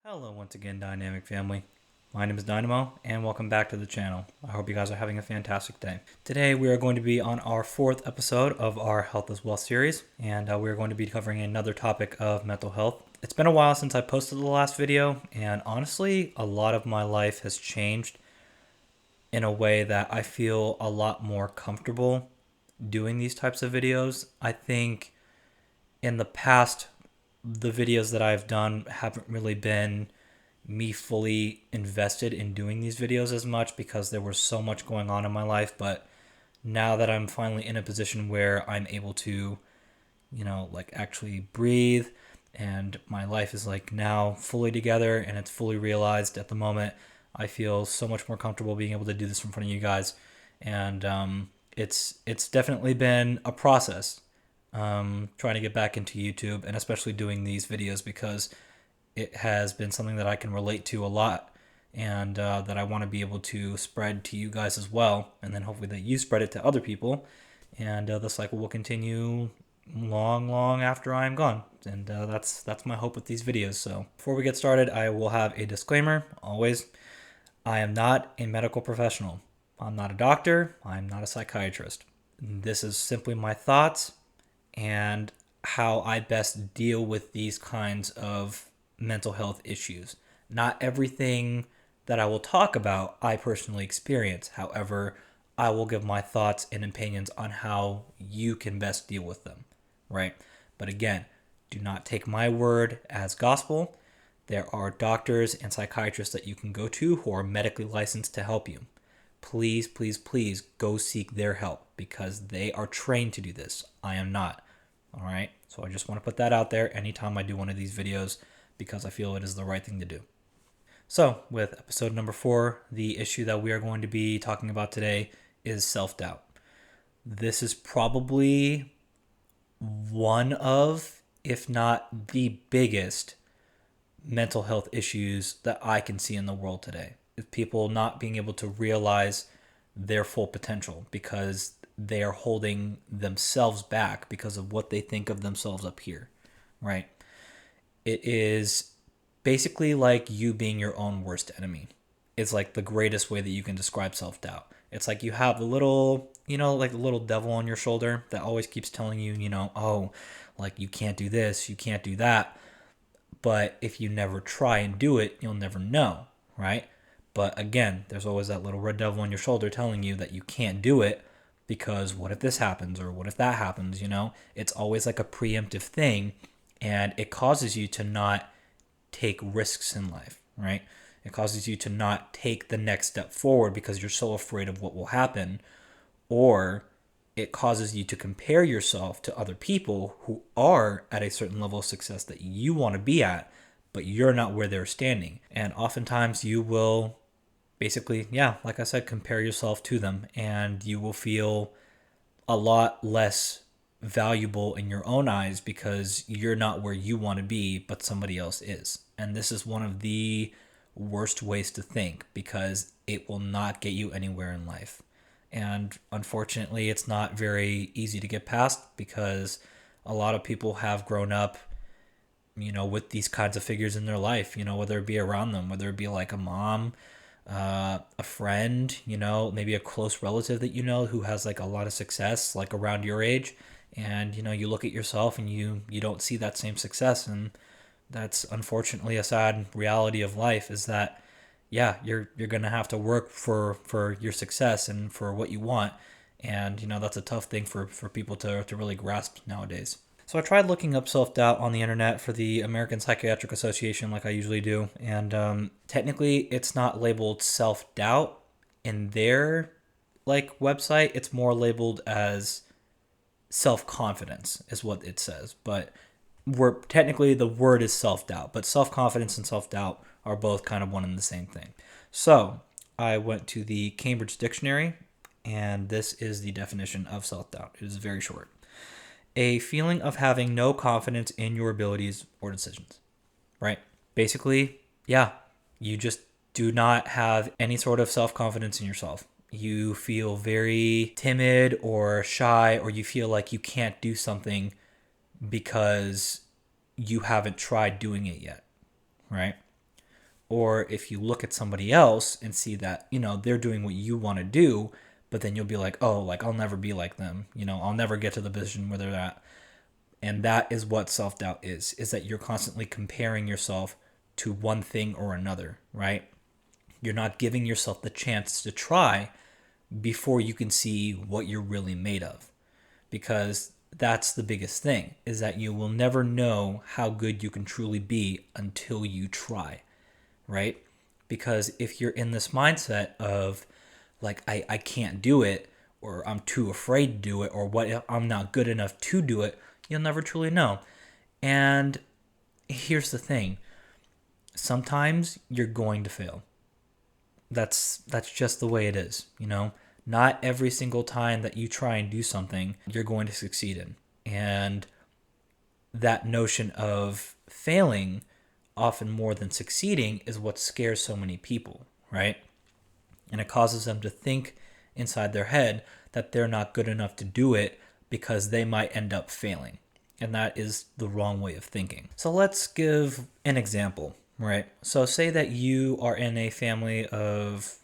Hello once again, Dynamic Family. My name is Dynamo, and welcome back to the channel. I hope you guys are having a fantastic day. Today we are going to be on our fourth episode of our Health is Wealth series, and we are going to be covering another topic of mental health. It's been a while since I posted the last video, and honestly, a lot of my life has changed in a way that I feel a lot more comfortable doing these types of videos. I think in the past, the videos that I've done haven't really been me fully invested in doing these videos as much because there was so much going on in my life. But now that I'm finally in a position where I'm able to, like actually breathe, and my life is like now fully together and it's fully realized at the moment, I feel so much more comfortable being able to do this in front of you guys. And it's definitely been a process, trying to get back into YouTube and especially doing these videos because it has been something that I can relate to a lot, and that I want to be able to spread to you guys as well, and then hopefully that you spread it to other people, and the cycle will continue long after I'm gone. And that's my hope with these videos. So before we get started, I will have a disclaimer always. I am not a medical professional. I'm not a doctor. I'm not a psychiatrist. This is simply my thoughts and how I best deal with these kinds of mental health issues. Not everything that I will talk about I personally experience. However, I will give my thoughts and opinions on how you can best deal with them, right? But again, do not take my word as gospel. There are doctors and psychiatrists that you can go to who are medically licensed to help you. Please go seek their help because they are trained to do this. I am not. All right. So I just want to put that out there anytime I do one of these videos because I feel it is the right thing to do. So, with episode number 4, the issue that we are going to be talking about today is self doubt. This is probably one of, if not the biggest, mental health issues that I can see in the world today. People not being able to realize their full potential because they are holding themselves back because of what they think of themselves up here, right? It is basically like you being your own worst enemy. It's like the greatest way that you can describe self doubt. It's like you have the little, like the little devil on your shoulder that always keeps telling you, oh, like you can't do this, you can't do that. But if you never try and do it, you'll never know, right? But again, there's always that little red devil on your shoulder telling you that you can't do it because what if this happens or what if that happens, It's always like a preemptive thing, and it causes you to not take risks in life, right? It causes you to not take the next step forward because you're so afraid of what will happen, or it causes you to compare yourself to other people who are at a certain level of success that you want to be at, but you're not where they're standing. And oftentimes you will basically, yeah, like I said, compare yourself to them, and you will feel a lot less valuable in your own eyes because you're not where you want to be, but somebody else is. And this is one of the worst ways to think because it will not get you anywhere in life. And unfortunately, it's not very easy to get past because a lot of people have grown up, with these kinds of figures in their life, whether it be around them, whether it be like a mom, a friend, maybe a close relative that who has like a lot of success, like around your age, and you look at yourself and you don't see that same success, and that's unfortunately a sad reality of life. Is that yeah, you're gonna have to work for your success and for what you want, and that's a tough thing for people to really grasp nowadays. So I tried looking up self doubt on the internet for the American Psychiatric Association, like I usually do, and technically it's not labeled self doubt in their like website. It's more labeled as self confidence, is what it says. But we're technically the word is self doubt, but self confidence and self doubt are both kind of one and the same thing. So I went to the Cambridge Dictionary, and this is the definition of self doubt. It is very short: a feeling of having no confidence in your abilities or decisions, right? Basically, yeah, you just do not have any sort of self confidence in yourself. You feel very timid or shy, or you feel like you can't do something because you haven't tried doing it yet, right? Or if you look at somebody else and see that, they're doing what you want to do, but then you'll be like, oh, like I'll never be like them. I'll never get to the position where they're at. And that is what self-doubt is that you're constantly comparing yourself to one thing or another, right? You're not giving yourself the chance to try before you can see what you're really made of. Because that's the biggest thing, is that you will never know how good you can truly be until you try, right? Because if you're in this mindset of like, I can't do it, or I'm too afraid to do it, or what if I'm not good enough to do it, you'll never truly know. And here's the thing. Sometimes you're going to fail. That's just the way it is, Not every single time that you try and do something, you're going to succeed in. And that notion of failing often more than succeeding is what scares so many people, right? And it causes them to think inside their head that they're not good enough to do it because they might end up failing. And that is the wrong way of thinking. So let's give an example, right? So say that you are in a family of,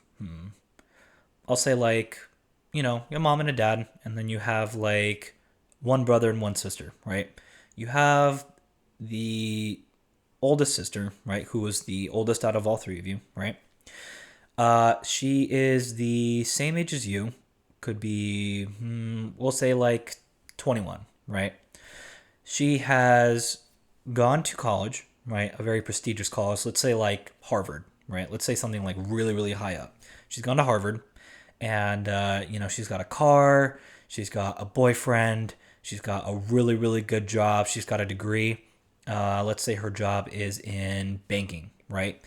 I'll say like, your mom and a dad, and then you have like one brother and one sister, right? You have the oldest sister, right, who is the oldest out of all three of you, right? She is the same age as you, could be, we'll say like 21, right? She has gone to college, right? A very prestigious college. Let's say like Harvard, right? Let's say something like really, really high up. She's gone to Harvard, and she's got a car, she's got a boyfriend, she's got a really, really good job, she's got a degree. Let's say her job is in banking, right?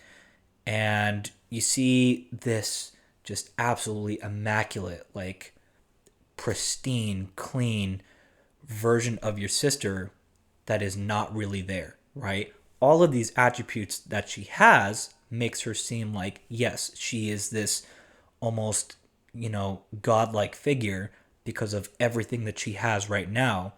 And you see this just absolutely immaculate, like pristine, clean version of your sister that is not really there, right? All of these attributes that she has makes her seem like, yes, she is this almost, godlike figure because of everything that she has right now.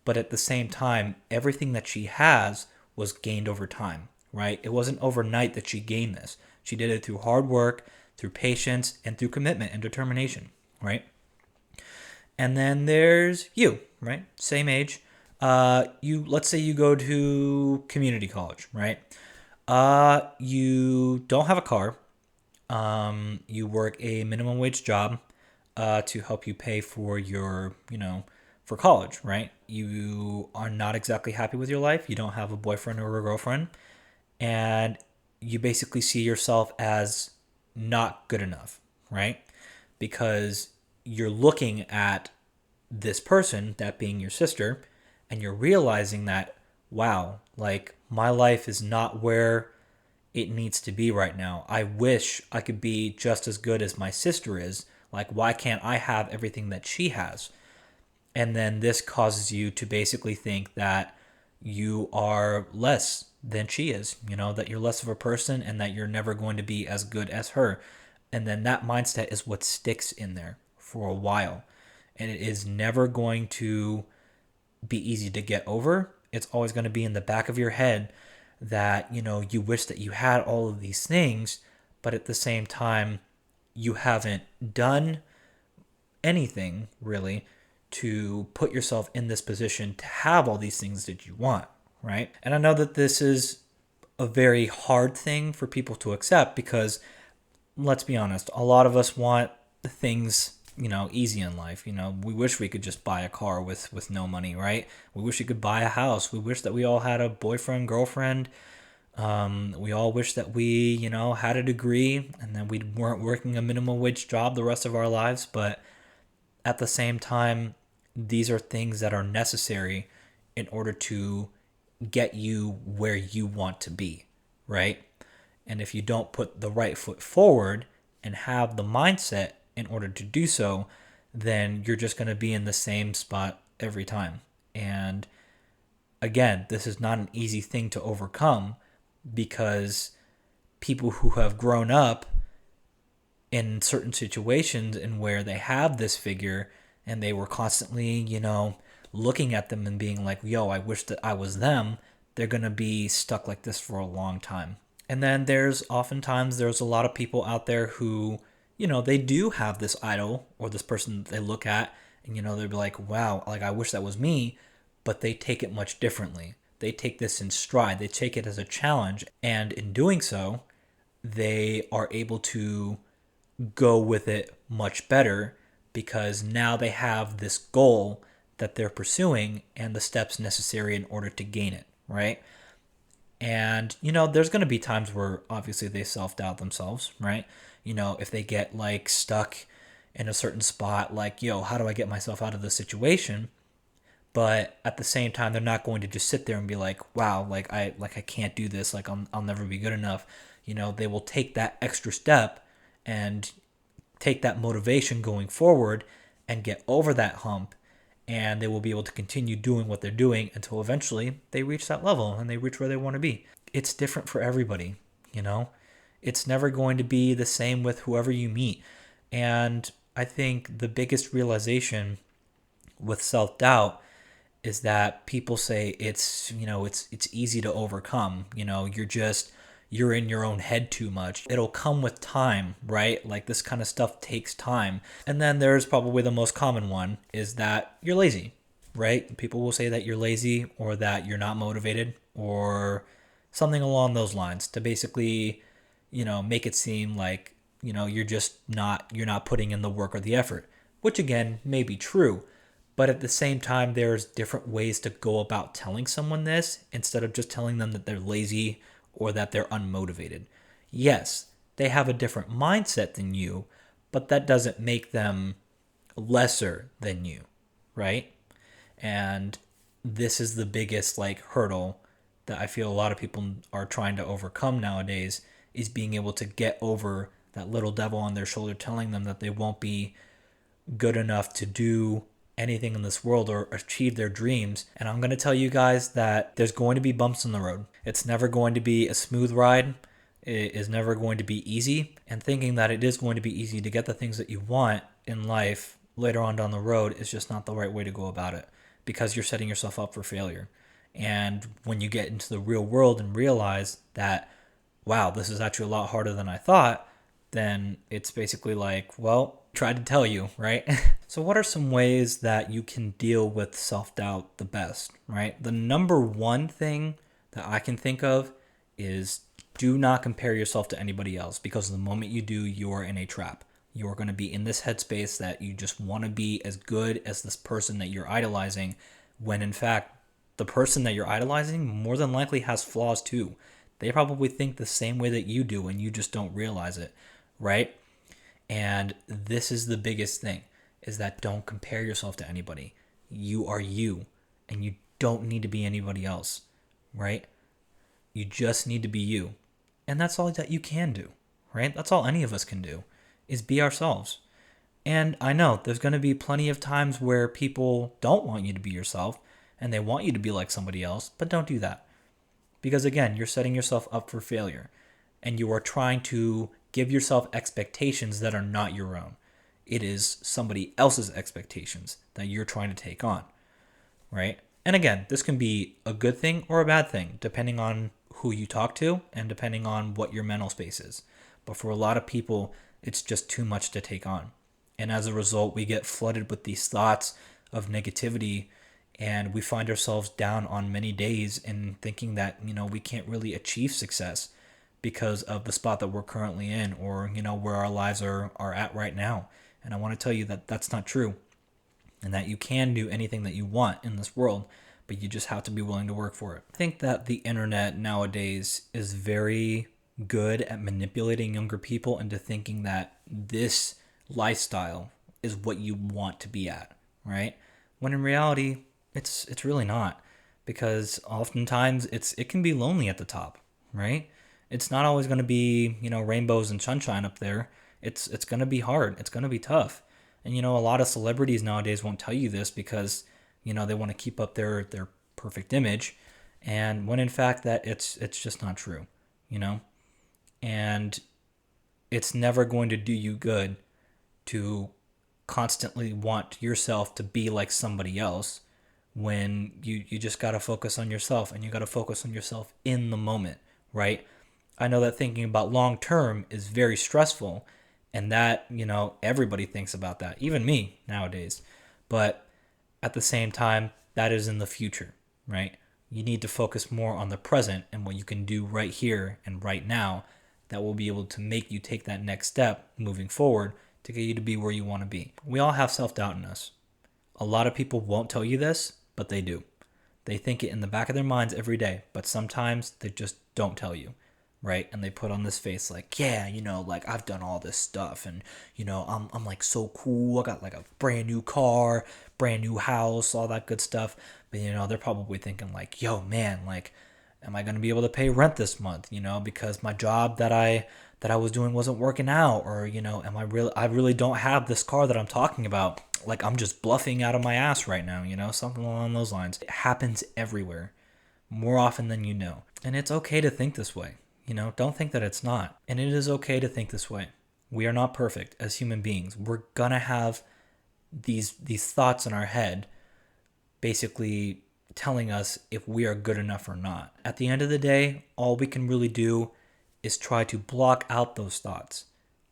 But at the same time, everything that she has was gained over time, right? It wasn't overnight that she gained this. She did it through hard work, through patience, and through commitment and determination, right? And then there's you, right? Same age. Let's say you go to community college, right? You don't have a car. You work a minimum wage job to help you pay for your, for college, right? You are not exactly happy with your life. You don't have a boyfriend or a girlfriend. And you basically see yourself as not good enough, right? Because you're looking at this person, that being your sister, and you're realizing that, wow, like my life is not where it needs to be right now. I wish I could be just as good as my sister is. Like, why can't I have everything that she has? And then this causes you to basically think that you are less than she is, that you're less of a person and that you're never going to be as good as her. And then that mindset is what sticks in there for a while. And it is never going to be easy to get over. It's always going to be in the back of your head that, you wish that you had all of these things, but at the same time, you haven't done anything really to put yourself in this position to have all these things that you want, right? And I know that this is a very hard thing for people to accept because, let's be honest, a lot of us want things, easy in life. We wish we could just buy a car with no money, right? We wish we could buy a house. We wish that we all had a boyfriend, girlfriend. We all wish that we, had a degree and that we weren't working a minimum wage job the rest of our lives. But at the same time, these are things that are necessary in order to get you where you want to be, right? And if you don't put the right foot forward and have the mindset in order to do so, then you're just going to be in the same spot every time. And again, this is not an easy thing to overcome because people who have grown up in certain situations and where they have this figure and they were constantly, looking at them and being like, yo, I wish that I was them, they're going to be stuck like this for a long time. And then there's a lot of people out there who, they do have this idol or this person that they look at, and they'll be like, wow, like I wish that was me, but they take it much differently. They take this in stride. They take it as a challenge, and in doing so, they are able to go with it much better because now they have this goal that they're pursuing and the steps necessary in order to gain it, right? And, there's going to be times where obviously they self doubt themselves, right? If they get like stuck in a certain spot, like, how do I get myself out of this situation? But at the same time, they're not going to just sit there and be like, wow, like I can't do this. Like I'll never be good enough. They will take that extra step and take that motivation going forward and get over that hump, and they will be able to continue doing what they're doing until eventually they reach that level and they reach where they want to be. It's different for everybody, you know? It's never going to be the same with whoever you meet. And I think the biggest realization with self-doubt is that people say it's easy to overcome. You're in your own head too much. It'll come with time, right? Like this kind of stuff takes time. And then there's probably the most common one is that you're lazy, right? People will say that you're lazy or that you're not motivated or something along those lines to basically, make it seem like, you're not putting in the work or the effort, which again may be true. But at the same time, there's different ways to go about telling someone this instead of just telling them that they're lazy or that they're unmotivated. Yes, they have a different mindset than you, but that doesn't make them lesser than you, right? And this is the biggest like hurdle that I feel a lot of people are trying to overcome nowadays is being able to get over that little devil on their shoulder telling them that they won't be good enough to do anything in this world or achieve their dreams. And I'm going to tell you guys that there's going to be bumps in the road. It's never going to be a smooth ride. It is never going to be easy. And thinking that it is going to be easy to get the things that you want in life later on down the road is just not the right way to go about it because you're setting yourself up for failure. And when you get into the real world and realize that, wow, this is actually a lot harder than I thought, then it's basically like, well, tried to tell you, right? So what are some ways that you can deal with self-doubt the best, right? The number one thing that I can think of is do not compare yourself to anybody else because the moment you do, you are in a trap. You are going to be in this headspace that you just want to be as good as this person that you're idolizing when in fact the person that you're idolizing more than likely has flaws too. They probably think the same way that you do and you just don't realize it, right? And this is the biggest thing is that don't compare yourself to anybody. You are you and you don't need to be anybody else, right? You just need to be you. And that's all that you can do, right? That's all any of us can do is be ourselves. And I know there's going to be plenty of times where people don't want you to be yourself and they want you to be like somebody else, but don't do that. Because again, you're setting yourself up for failure and you are trying to give yourself expectations that are not your own. It is somebody else's expectations that you're trying to take on, right? And again, this can be a good thing or a bad thing, depending on who you talk to and depending on what your mental space is. But for a lot of people, it's just too much to take on. And as a result, we get flooded with these thoughts of negativity and we find ourselves down on many days and thinking that, we can't really achieve success because of the spot that we're currently in or, where our lives are at right now. And I want to tell you that that's not true and that you can do anything that you want in this world, but you just have to be willing to work for it. I think that the internet nowadays is very good at manipulating younger people into thinking that this lifestyle is what you want to be at, right? When in reality, it's really not, because oftentimes it can be lonely at the top, right? It's not always going to be, rainbows and sunshine up there. It's going to be hard. It's going to be tough. And, a lot of celebrities nowadays won't tell you this because, they want to keep up their perfect image. And when in fact that it's just not true, and it's never going to do you good to constantly want yourself to be like somebody else when you just got to focus on yourself and you got to focus on yourself in the moment, right? I know that thinking about long term is very stressful, and that, everybody thinks about that, even me nowadays. But at the same time, that is in the future, right? You need to focus more on the present and what you can do right here and right now that will be able to make you take that next step moving forward to get you to be where you want to be. We all have self doubt in us. A lot of people won't tell you this, but they do. They think it in the back of their minds every day, but sometimes they just don't tell you, right? And they put on this face like, yeah, like I've done all this stuff, and I'm like so cool. I got like a brand new car, brand new house, all that good stuff. But they're probably thinking like, yo, man, like, am I going to be able to pay rent this month? Because my job that I was doing wasn't working out, or am I really don't have this car that I'm talking about. Like I'm just bluffing out of my ass right now, something along those lines. It happens everywhere, more often than you know. And it's okay to think this way. Don't think that it's not. And it is okay to think this way. We are not perfect as human beings. We're gonna have these thoughts in our head basically telling us if we are good enough or not. At the end of the day, all we can really do is try to block out those thoughts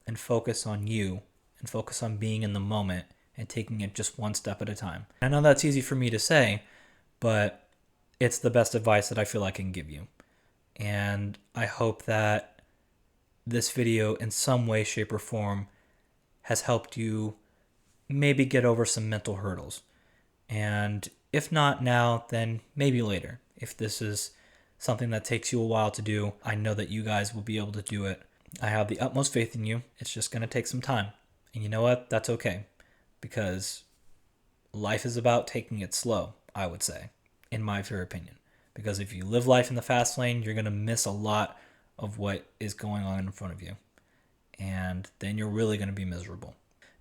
and focus on you and focus on being in the moment and taking it just one step at a time. I know that's easy for me to say, but it's the best advice that I feel I can give you. And I hope that this video in some way, shape, or form has helped you maybe get over some mental hurdles. And if not now, then maybe later. If this is something that takes you a while to do, I know that you guys will be able to do it. I have the utmost faith in you. It's just going to take some time. And you know what? That's okay. Because life is about taking it slow, I would say, in my fair opinion. Because if you live life in the fast lane, you're going to miss a lot of what is going on in front of you. And then you're really going to be miserable.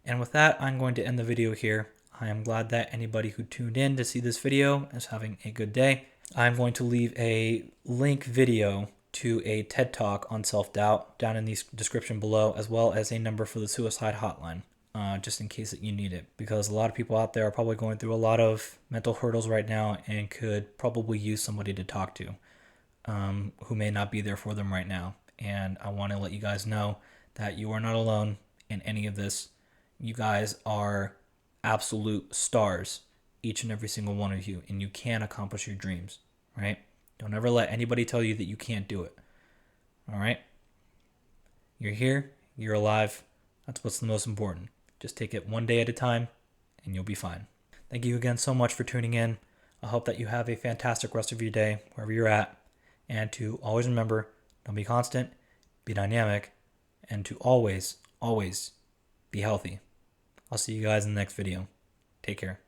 And with that, I'm going to end the video here. I am glad that anybody who tuned in to see this video is having a good day. I'm going to leave a link video to a TED Talk on self-doubt down in the description below, as well as a number for the suicide hotline, just in case that you need it. Because a lot of people out there are probably going through a lot of mental hurdles right now and could probably use somebody to talk to who may not be there for them right now. And I want to let you guys know that you are not alone in any of this. You guys are absolute stars, each and every single one of you, and you can accomplish your dreams, right? Don't ever let anybody tell you that you can't do it. All right? You're here, you're alive. That's what's the most important. Just take it one day at a time and you'll be fine. Thank you again so much for tuning in. I hope that you have a fantastic rest of your day wherever you're at, and to always remember, don't be constant, be dynamic, and to always be healthy. I'll see you guys in the next video. Take care.